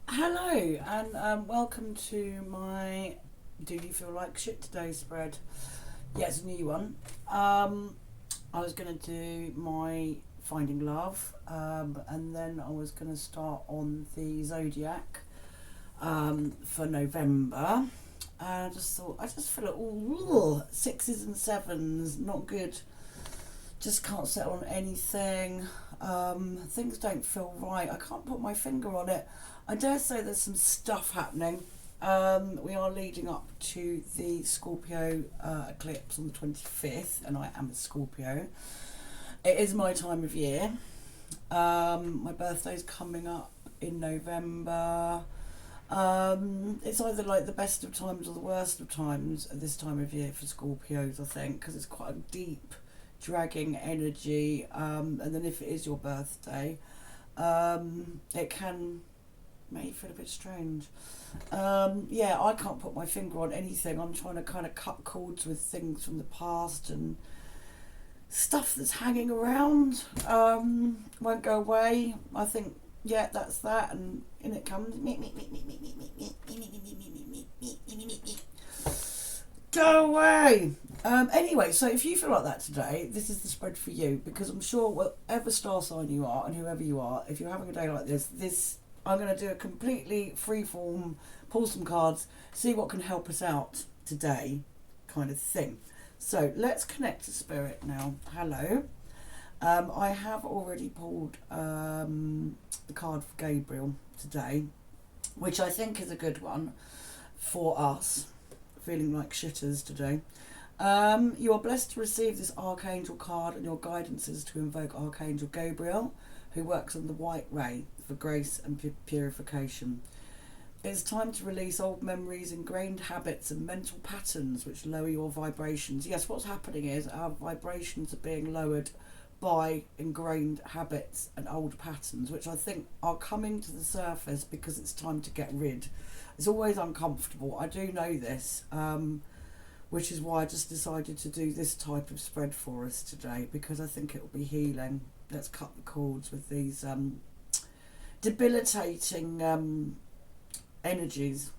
Hello and welcome to my Do You Feel Like Shit Today spread. Yeah, it's a new one. I was going to do my Finding Love and then I was going to start on the Zodiac for November. And I just thought, I just feel it all sixes and sevens, not good. Just can't settle on anything. Things don't feel right. I can't put my finger on it. I dare say there's some stuff happening. We are leading up to the Scorpio eclipse on the 25th, and I am a Scorpio. It is my time of year. My birthday's coming up in November. It's either like the best of times or the worst of times at this time of year for Scorpios, I think, because it's quite a deep, dragging energy. And then if it is your birthday, it can make you feel a bit strange. Yeah, I can't put my finger on anything. I'm trying to kind of cut cords with things from the past and stuff that's hanging around. Won't go away. I think, yeah, that's that, and in it comes. Go away. Anyway, so if you feel like that today, this is the spread for you, because I'm sure whatever star sign you are and whoever you are, if you're having a day like this I'm going to do a completely free form, pull some cards, see what can help us out today, kind of thing. So let's connect to spirit now. Hello. I have already pulled the card for Gabriel today, which I think is a good one for us, feeling like shitters today. You are blessed to receive this Archangel card, and your guidance is to invoke Archangel Gabriel, who works on the white ray for grace and purification. It's time to release old memories, ingrained habits and mental patterns which lower your vibrations. Yes, what's happening is our vibrations are being lowered by ingrained habits and old patterns, which I think are coming to the surface because it's time to get rid. It's always uncomfortable, I do know this, which is why I just decided to do this type of spread for us today, because I think it will be healing. Let's cut the cords with these debilitating energies.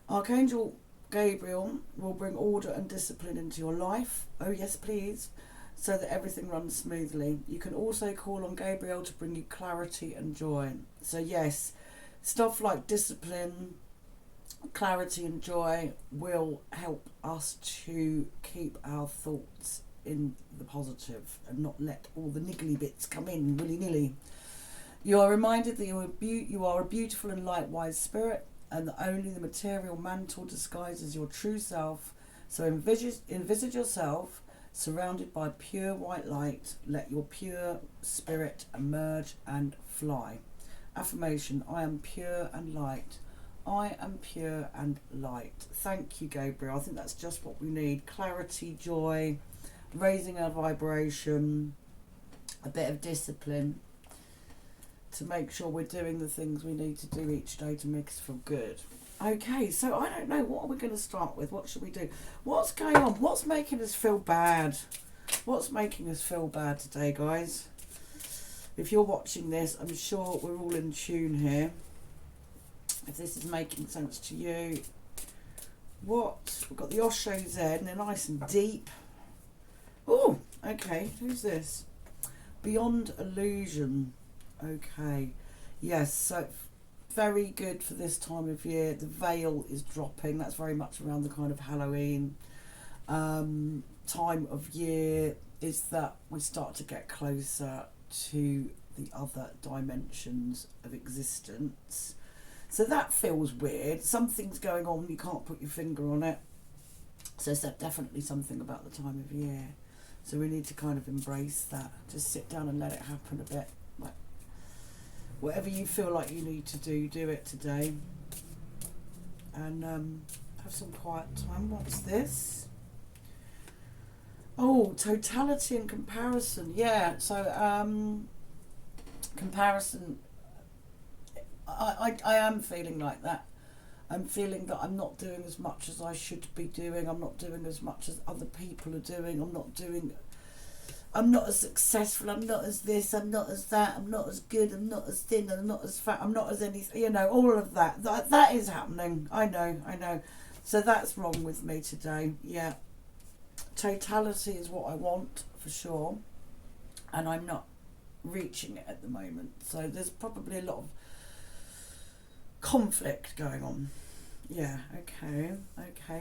Archangel Gabriel will bring order and discipline into your life. Oh yes, please. So that everything runs smoothly. You can also call on Gabriel to bring you clarity and joy. So yes, stuff like discipline, clarity and joy will help us to keep our thoughts in the positive and not let all the niggly bits come in willy-nilly. You are reminded that you are a beautiful and light-wise spirit, and that only the material mantle disguises your true self. So envisage yourself surrounded by pure white light. Let your pure spirit emerge and fly. Affirmation: I am pure and light. I am pure and light. Thank you, Gabriel. I think that's just what we need. Clarity, joy, raising our vibration, a bit of discipline to make sure we're doing the things we need to do each day to make us feel good. Okay, so I don't know, what are we going to start with? What should we do? What's going on? What's making us feel bad? What's making us feel bad today, guys? If you're watching this, I'm sure we're all in tune here. If this is making sense to you. What? We've got the Osho Zen, they're nice and deep. Oh, okay, who's this? Beyond Illusion. Okay, yes, so very good for this time of year. The veil is dropping. That's very much around the kind of Halloween time of year, is that we start to get closer to the other dimensions of existence. So that feels weird. Something's going on, you can't put your finger on it. So it's definitely something about the time of year. So we need to kind of embrace that. Just sit down and let it happen a bit. Like, whatever you feel like you need to do it today. And have some quiet time. What's this? Oh, totality and comparison. Yeah, so comparison. I am feeling like that. I'm feeling that I'm not doing as much as I should be doing. I'm not doing as much as other people are doing. I'm not doing I'm not as successful, I'm not as this, I'm not as that, I'm not as good, I'm not as thin, I'm not as fat, I'm not as anything, you know, all of that. That is happening. I know. So that's wrong with me today. Yeah. Totality is what I want, for sure. And I'm not reaching it at the moment. So there's probably a lot of conflict going on. Yeah, okay.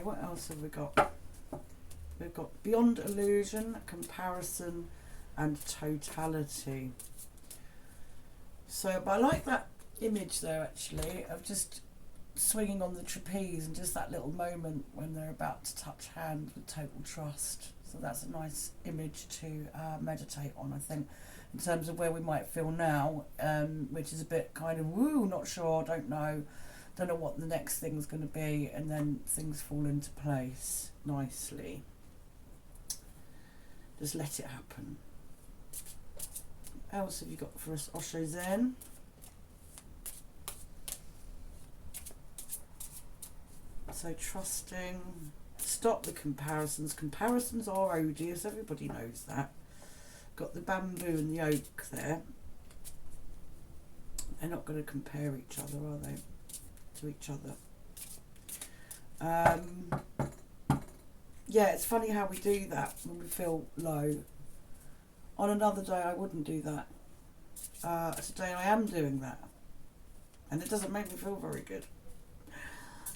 What else have we got? We've got beyond illusion, comparison, and totality. So, but I like that image there, actually, of just swinging on the trapeze and just that little moment when they're about to touch hands with total trust. So that's a nice image to meditate on, I think, in terms of where we might feel now, which is a bit kind of, woo, not sure, don't know what the next thing's going to be, and then things fall into place nicely. Just let it happen. What else have you got for us, Osho Zen? So trusting, stop the comparisons. Comparisons are odious, everybody knows that. Got the bamboo and the oak there. They're not going to compare each other, are they? To each other. Yeah, it's funny how we do that when we feel low. On another day I wouldn't do that. Today I am doing that. And it doesn't make me feel very good.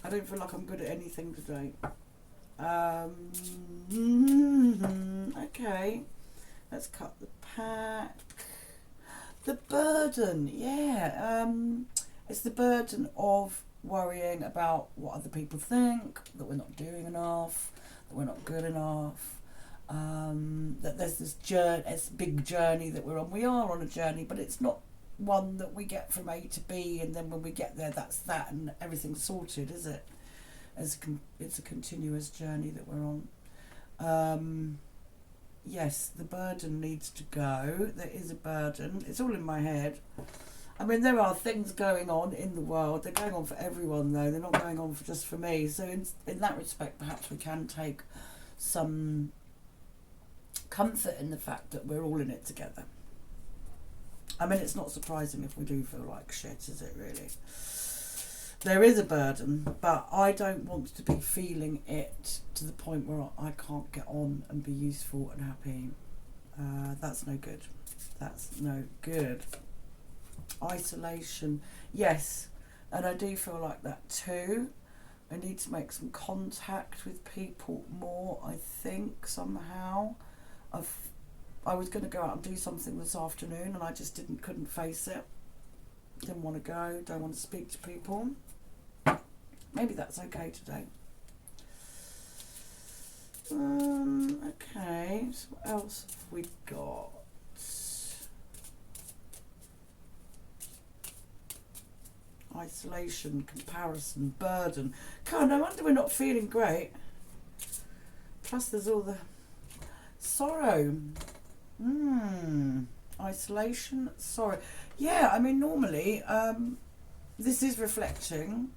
I don't feel like I'm good at anything today. Okay, let's cut the pack. The burden, yeah. It's the burden of worrying about what other people think, that we're not doing enough, that we're not good enough, that there's this big journey that we're on. We are on a journey, but it's not one that we get from A to B, and then when we get there, that's that, and everything's sorted, is it? It's a continuous journey that we're on. Yes, the burden needs to go. There is a burden. It's all in my head. I mean, there are things going on in the world. They're going on for everyone, though. They're not going on just for me. So in that respect, perhaps we can take some comfort in the fact that we're all in it together. I mean, it's not surprising if we do feel like shit, is it really? There is a burden, but I don't want to be feeling it to the point where I can't get on and be useful and happy. That's no good. That's no good. Isolation, yes, and I do feel like that too. I need to make some contact with people more, I think, somehow. I was going to go out and do something this afternoon and I just couldn't face it. Didn't want to go, don't want to speak to people. Maybe that's okay today. Okay, so what else have we got? Isolation, comparison, burden. God, no wonder we're not feeling great. Plus there's all the sorrow. Isolation, sorrow. Yeah, I mean, normally this is reflecting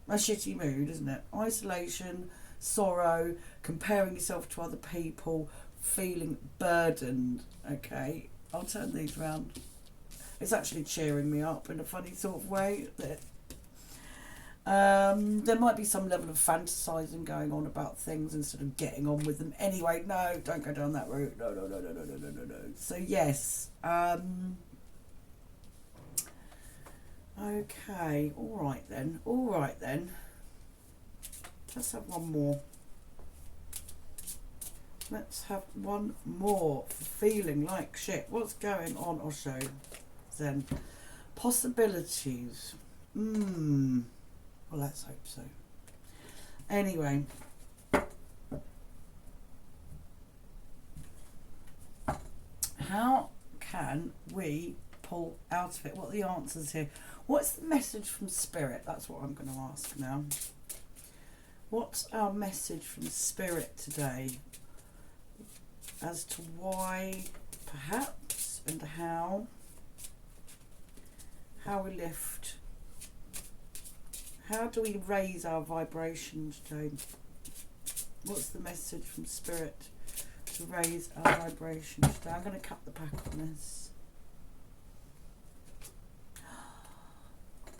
a shitty mood, isn't it? Isolation, sorrow, comparing yourself to other people, feeling burdened. Okay, I'll turn these round. It's actually cheering me up in a funny sort of way. There might be some level of fantasising going on about things instead of getting on with them. Anyway, no, don't go down that route. No. So yes. Okay, all right then. Let's have one more. Feeling like shit. What's going on, Osho Zen? Possibilities. Well, let's hope so. Anyway. How can we pull out of it? What are the answers here? What's the message from Spirit? That's what I'm going to ask now. What's our message from Spirit today as to why, perhaps, and how we lift? How do we raise our vibration today? What's the message from Spirit to raise our vibration today. I'm going to cut the pack on this.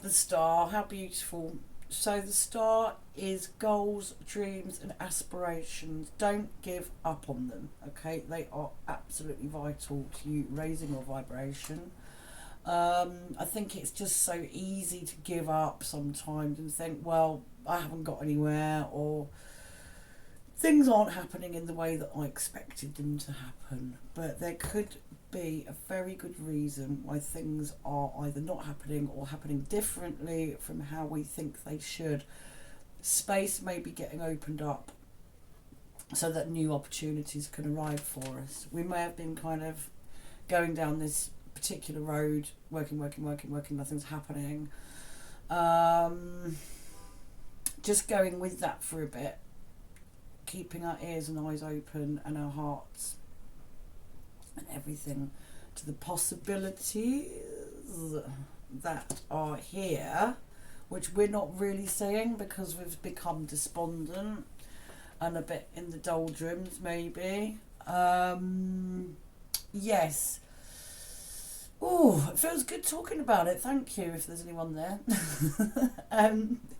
The star, how beautiful. So the star is goals, dreams and aspirations. Don't give up on them, okay? They are absolutely vital to you raising your vibration. I think it's just so easy to give up sometimes and think, well, I haven't got anywhere, or things aren't happening in the way that I expected them to happen. But there could be a very good reason why things are either not happening or happening differently from how we think they should. Space may be getting opened up so that new opportunities can arrive for us. We may have been kind of going down this particular road, working, nothing's happening. Just going with that for a bit, keeping our ears and eyes open and our hearts and everything to the possibilities that are here, which we're not really seeing because we've become despondent and a bit in the doldrums maybe. Yes. Oh, it feels good talking about it. Thank you if there's anyone there.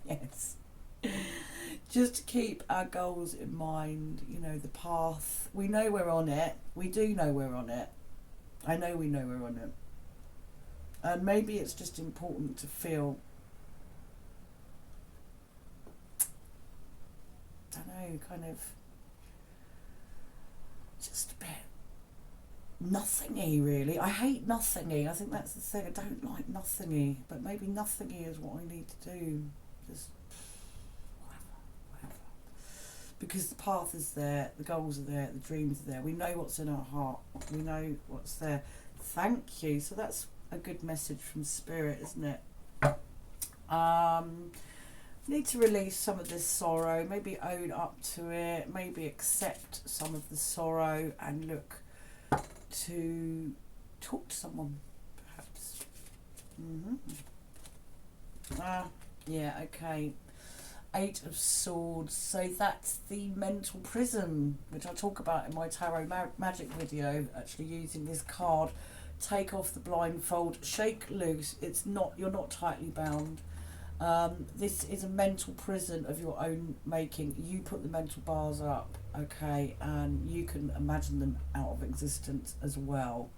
Yes. Just to keep our goals in mind, you know, the path. We know we're on it. We do know we're on it. I know we know we're on it. And maybe it's just important to feel, I don't know, kind of just a bit nothingy, really. I hate nothingy. I think that's the thing. I don't like nothingy. But maybe nothingy is what I need to do. Just whatever. Because the path is there, the goals are there, the dreams are there. We know what's in our heart. We know what's there. Thank you. So that's a good message from Spirit, isn't it? Need to release some of this sorrow. Maybe own up to it. Maybe accept some of the sorrow and look to talk to someone, perhaps. Yeah, okay. 8 of Swords. So that's the mental prison, which I talk about in my tarot magic video, actually using this card. Take off the blindfold, shake loose. It's not, you're not tightly bound. This is a mental prison of your own making. You put the mental bars up, okay, and you can imagine them out of existence as well.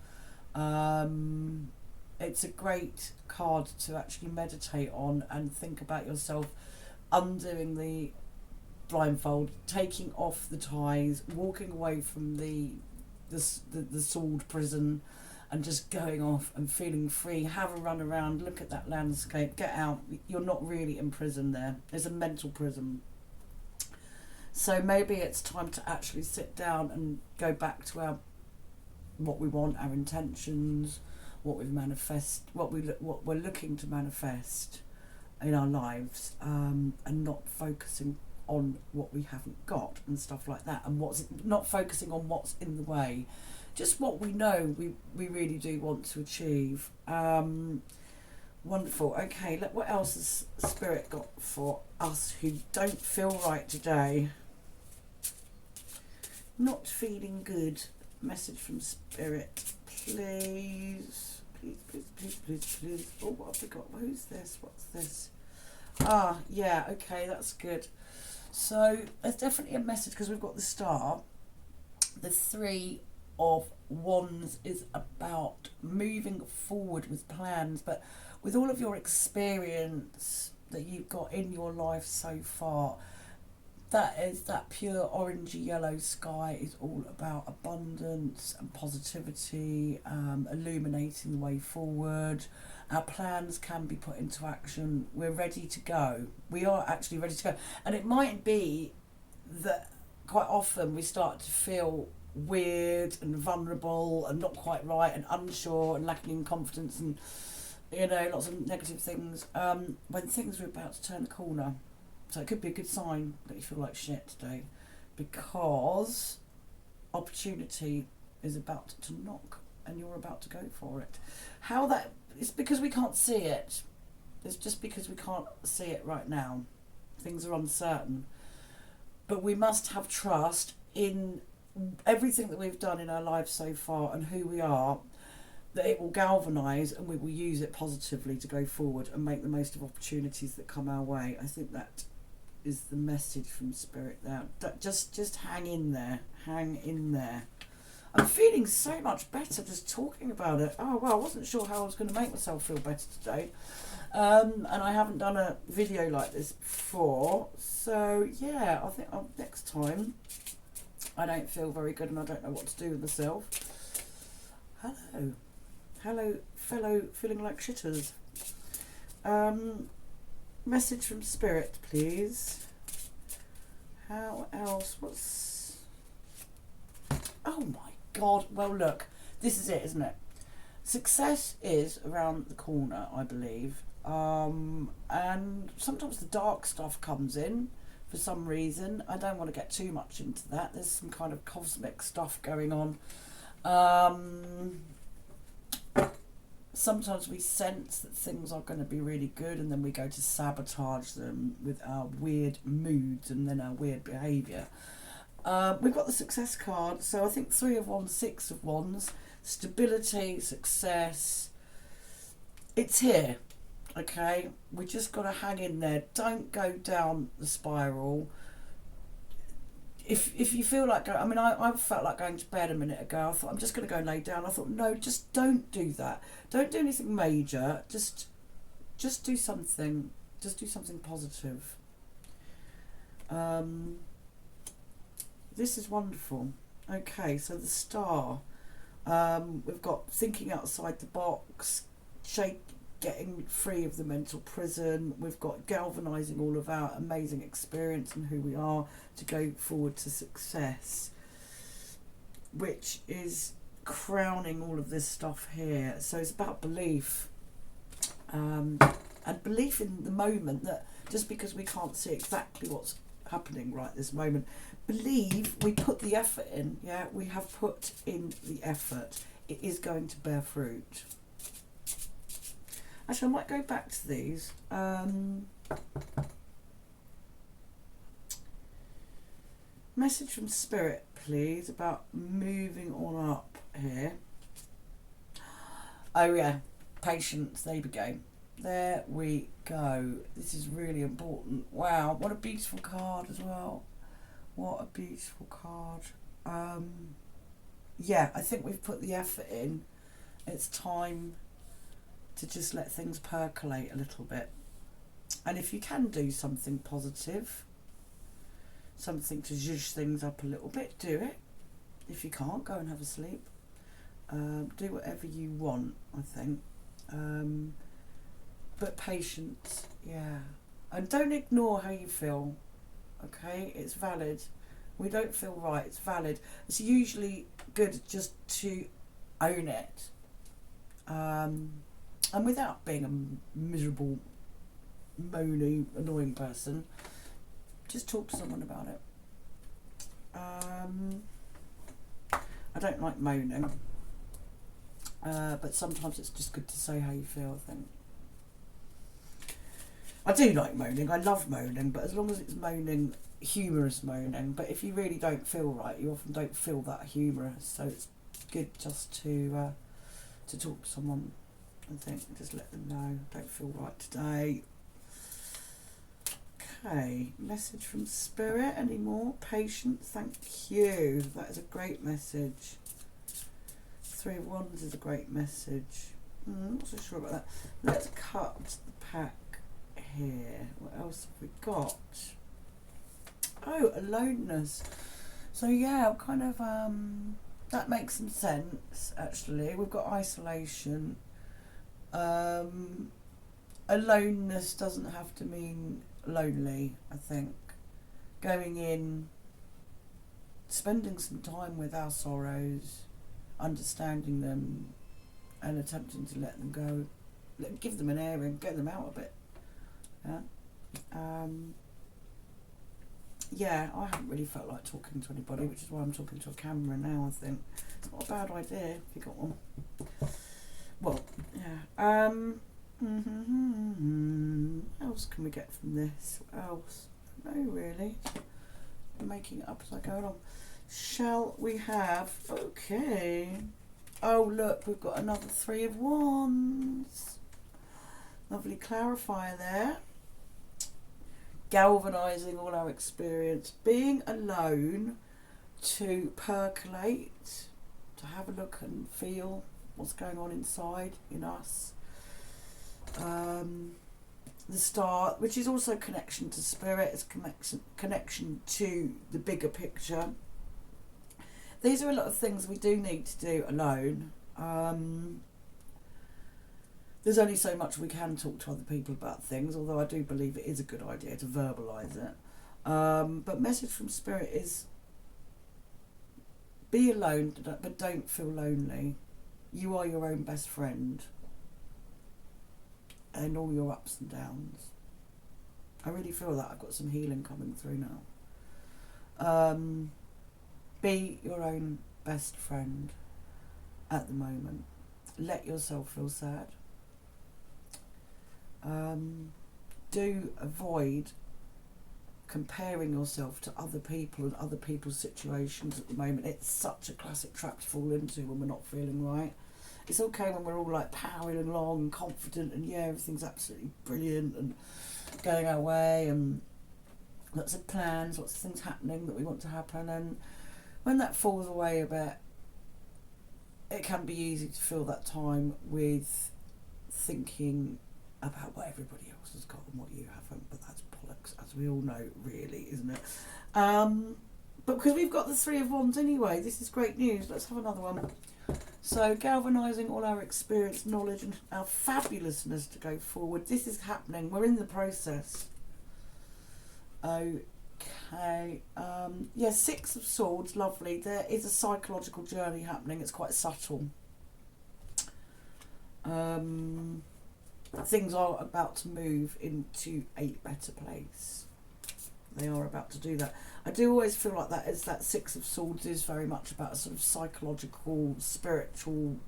It's a great card to actually meditate on and think about yourself undoing the blindfold, taking off the ties, walking away from the sword prison, and just going off and feeling free. Have a run around, look at that landscape, get out. You're not really in prison there. It's a mental prison. So maybe it's time to actually sit down and go back to what we want, our intentions, what we're looking to manifest in our lives, and not focusing on what we haven't got and stuff like that, and not focusing on what's in the way. Just what we know we really do want to achieve. Wonderful. Okay, what else has Spirit got for us who don't feel right today? Not feeling good. Message from Spirit, please. Please. Oh, what have we got? Who's this? What's this? Yeah, okay, that's good. So there's definitely a message because we've got the Star. The 3 of Wands is about moving forward with plans, but with all of your experience that you've got in your life so far, that pure orangey yellow sky is all about abundance and positivity, illuminating the way forward. Our plans can be put into action. We're ready to go. We are actually ready to go. And it might be that quite often we start to feel weird and vulnerable and not quite right and unsure and lacking in confidence and, you know, lots of negative things when things are about to turn the corner. So it could be a good sign that you feel like shit today, because opportunity is about to knock and you're about to go for it. How that is because we can't see it. It's just because we can't see it right now. Things are uncertain. But we must have trust in everything that we've done in our lives so far and who we are, that it will galvanise and we will use it positively to go forward and make the most of opportunities that come our way. I think that is the message from Spirit there. Just hang in there. Hang in there. I'm feeling so much better just talking about it. Oh, well, I wasn't sure how I was going to make myself feel better today. And I haven't done a video like this before. So, yeah, I think next time I don't feel very good and I don't know what to do with myself. Hello. Hello, fellow feeling like shitters. Message from Spirit, please. How else? What's... Oh my God. Well, look. This is it, isn't it? Success is around the corner, I believe. And sometimes the dark stuff comes in for some reason. I don't want to get too much into that. There's some kind of cosmic stuff going on. Sometimes we sense that things are going to be really good and then we go to sabotage them with our weird moods and then our weird behaviour. We've got the success card, so I think 3 of Wands, 6 of Wands, stability, success. It's here, okay? We just got to hang in there. Don't go down the spiral. If you feel like going, I mean, I felt like going to bed a minute ago. I thought, I'm just going to go and lay down. I thought, no, just don't do that. Don't do anything major. Just do something. Just do something positive. This is wonderful. Okay, so the star. We've got thinking outside the box, getting free of the mental prison. We've got galvanising all of our amazing experience and who we are to go forward to success, which is crowning all of this stuff here. So it's about belief, and belief in the moment, that just because we can't see exactly what's happening right this moment, believe we put the effort in. Yeah, we have put in the effort. It is going to bear fruit. Actually, I might go back to these. Message from Spirit, please, about moving on up here. Oh yeah, patience. There we go. There we go. This is really important. Wow, what a beautiful card as well. What a beautiful card. Yeah, I think we've put the effort in. It's time to just let things percolate a little bit. And if you can do something positive, something to zhuzh things up a little bit, do it. If you can't, go and have a sleep. Do whatever you want, I think. But patience, yeah. And don't ignore how you feel, okay? It's valid. We don't feel right, it's valid. It's usually good just to own it. And without being a miserable, moany, annoying person, just talk to someone about it. I don't like moaning, but sometimes it's just good to say how you feel, I think. I do like moaning, I love moaning, but as long as it's moaning, humorous moaning. But if you really don't feel right, you often don't feel that humorous, so it's good just to talk to someone. I think just let them know, don't feel right today. Okay, message from Spirit. Any more? Patience, thank you. That is a great message. 3 of Wands is a great message. I'm not so sure about that. Let's cut the pack here. What else have we got? Oh, aloneness. So yeah, kind of that makes some sense actually. We've got isolation. Aloneness doesn't have to mean lonely, I think. Going in, spending some time with our sorrows, understanding them and attempting to let them go, give them an airing, get them out a bit. Yeah, I haven't really felt like talking to anybody, which is why I'm talking to a camera now, I think. It's not a bad idea if you got one. Well, yeah. What else can we get from this? What else? No, really. I'm making it up as I go along. Shall we have... Okay. Oh, look, we've got another Three of Wands. Lovely clarifier there. Galvanising all our experience. Being alone to percolate, to have a look and feel what's going on inside in us. The Star, which is also connection to spirit, is connection to the bigger picture. These are a lot of things we do need to do alone. There's only so much we can talk to other people about things, although I do believe it is a good idea to verbalise it. But message from spirit is be alone, but don't feel lonely. You are your own best friend. And all your ups and downs. I really feel that I've got some healing coming through now. Be your own best friend at the moment. Let yourself feel sad. Do avoid comparing yourself to other people and other people's situations at the moment. It's such a classic trap to fall into when we're not feeling right. It's okay when we're all like powering along and confident and yeah, everything's absolutely brilliant and going our way and lots of plans, lots of things happening that we want to happen, and when that falls away a bit, it can be easy to fill that time with thinking about what everybody else has got and what you haven't, but that's bollocks, as we all know, really, isn't it? But because we've got the Three of Wands anyway, this is great news. Let's have another one. So, galvanising all our experience, knowledge and our fabulousness to go forward. This is happening. We're in the process. Okay. Yeah, Six of Swords, lovely. There is a psychological journey happening. It's quite subtle. Things are about to move into a better place. They are about to do that. I do always feel like that is that Six of Swords is very much about a sort of psychological, spiritual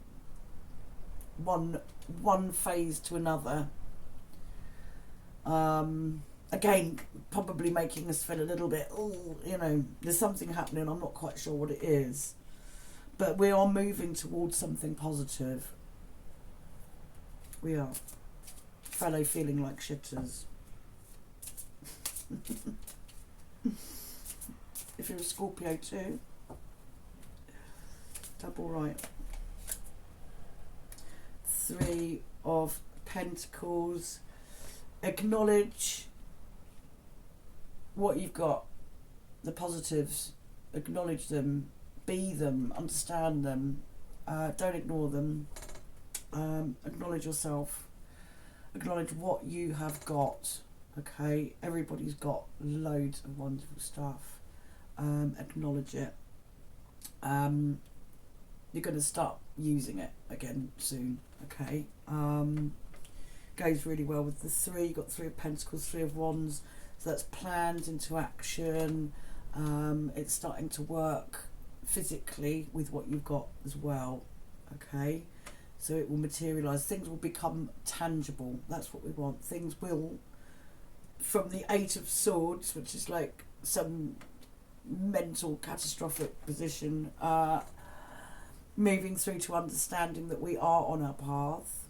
one phase to another. Again, probably making us feel a little bit, oh, you know, there's something happening, I'm not quite sure what it is. But we are moving towards something positive. We are. Fellow feeling like shitters. If you're a Scorpio too, double right. Three of Pentacles. Acknowledge what you've got, the positives, acknowledge them, be them, understand them, don't ignore them, acknowledge yourself, acknowledge what you have got. Okay, everybody's got loads of wonderful stuff. Acknowledge it. You're going to start using it again soon. Okay, goes really well with the three. You've got Three of Pentacles, Three of Wands. So that's plans into action. It's starting to work physically with what you've got as well. Okay, so it will materialise. Things will become tangible. That's what we want. Things will, from the Eight of Swords, which is like some mental catastrophic position, moving through to understanding that we are on our path.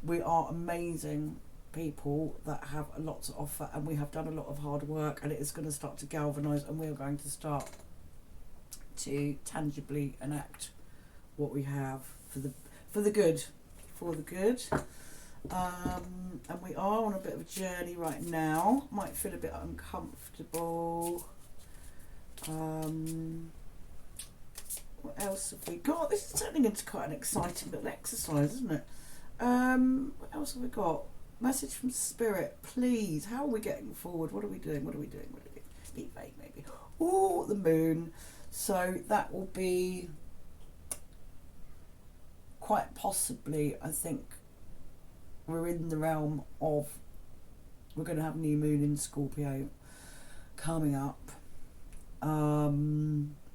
We are amazing people that have a lot to offer, and we have done a lot of hard work, and it is going to start to galvanise, and we're going to start to tangibly enact what we have for the good. And we are on a bit of a journey right now. Might feel a bit uncomfortable. What else have we got? This is turning into quite an exciting little exercise, isn't it? What else have we got? Message from Spirit, please. How are we getting forward? What are we doing? Be vague, maybe. Oh, the Moon. So that will be quite possibly, I think, we're in the realm of, we're going to have new moon in Scorpio coming up.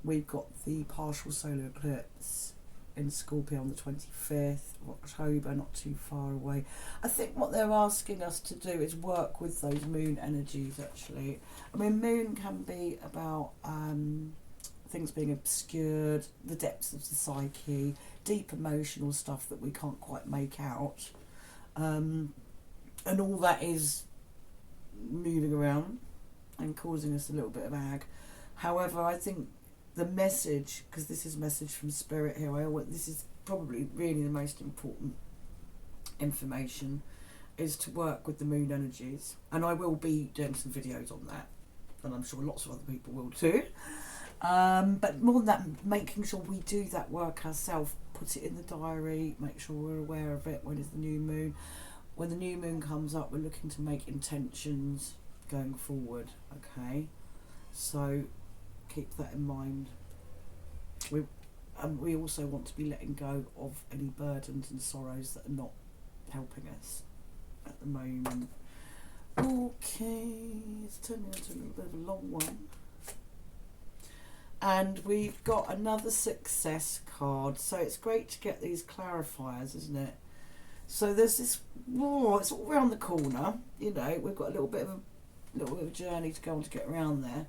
We've got the partial solar eclipse in Scorpio on the 25th of October, not too far away. I think what they're asking us to do is work with those moon energies, actually. I mean, moon can be about things being obscured, the depths of the psyche, deep emotional stuff that we can't quite make out. And all that is moving around and causing us a little bit of ag. However, I think the message, because this is a message from Spirit here, this is probably really the most important information, is to work with the moon energies. And I will be doing some videos on that, and I'm sure lots of other people will too. But more than that, making sure we do that work ourselves, put it in the diary, make sure we're aware of it. When is the new moon? When the new moon comes up, we're looking to make intentions going forward, okay? So keep that in mind. We also want to be letting go of any burdens and sorrows that are not helping us at the moment. Okay, it's turning into a little bit of a long one. And we've got another success card. So it's great to get these clarifiers, isn't it? So there's this, it's all around the corner, you know, we've got a little bit of a journey to go on to get around there.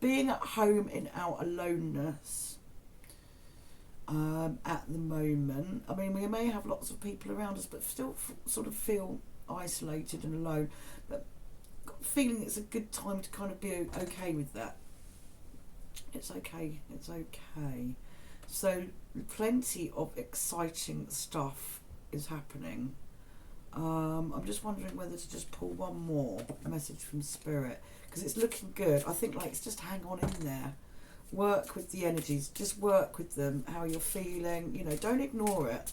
Being at home in our aloneness at the moment. I mean, we may have lots of people around us, but still sort of feel isolated and alone. But got a feeling it's a good time to kind of be okay with that. It's okay. It's okay. So plenty of exciting stuff is happening. I'm just wondering whether to just pull one more message from Spirit, because it's looking good. I think it's just hang on in there, work with the energies, just work with them, how you're feeling, you know, don't ignore it,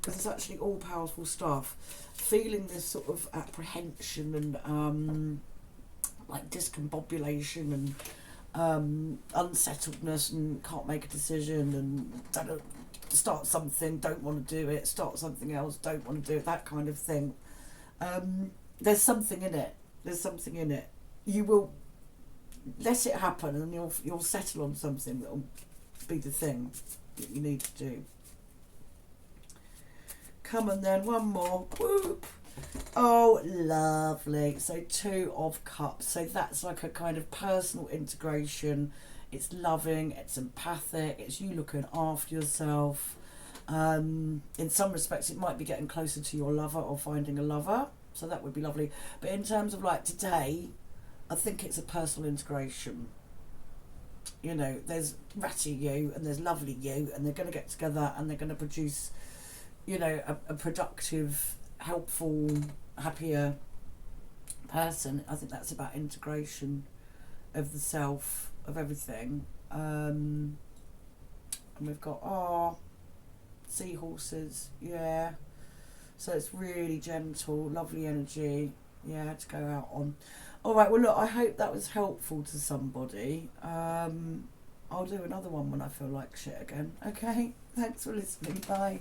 because it's actually all powerful stuff. Feeling this sort of apprehension and discombobulation and unsettledness and can't make a decision and don't start something, don't want to do it, start something else, don't want to do it, that kind of thing. There's something in it. You will let it happen, and you'll settle on something that'll be the thing that you need to do. Come on then, one more. Whoop. Oh, lovely. So 2 of Cups. So that's like a kind of personal integration. It's loving, it's empathic, it's you looking after yourself. In some respects, it might be getting closer to your lover or finding a lover. So that would be lovely. But in terms of today, I think it's a personal integration. You know, there's ratty you and there's lovely you, and they're going to get together and they're going to produce, you know, a productive, helpful, happier person. I think that's about integration of the self, of everything. And we've got seahorses, yeah. So it's really gentle, lovely energy, yeah, to go out on. All right, well look, I hope that was helpful to somebody. I'll do another one when I feel like shit again. Okay, thanks for listening. Bye.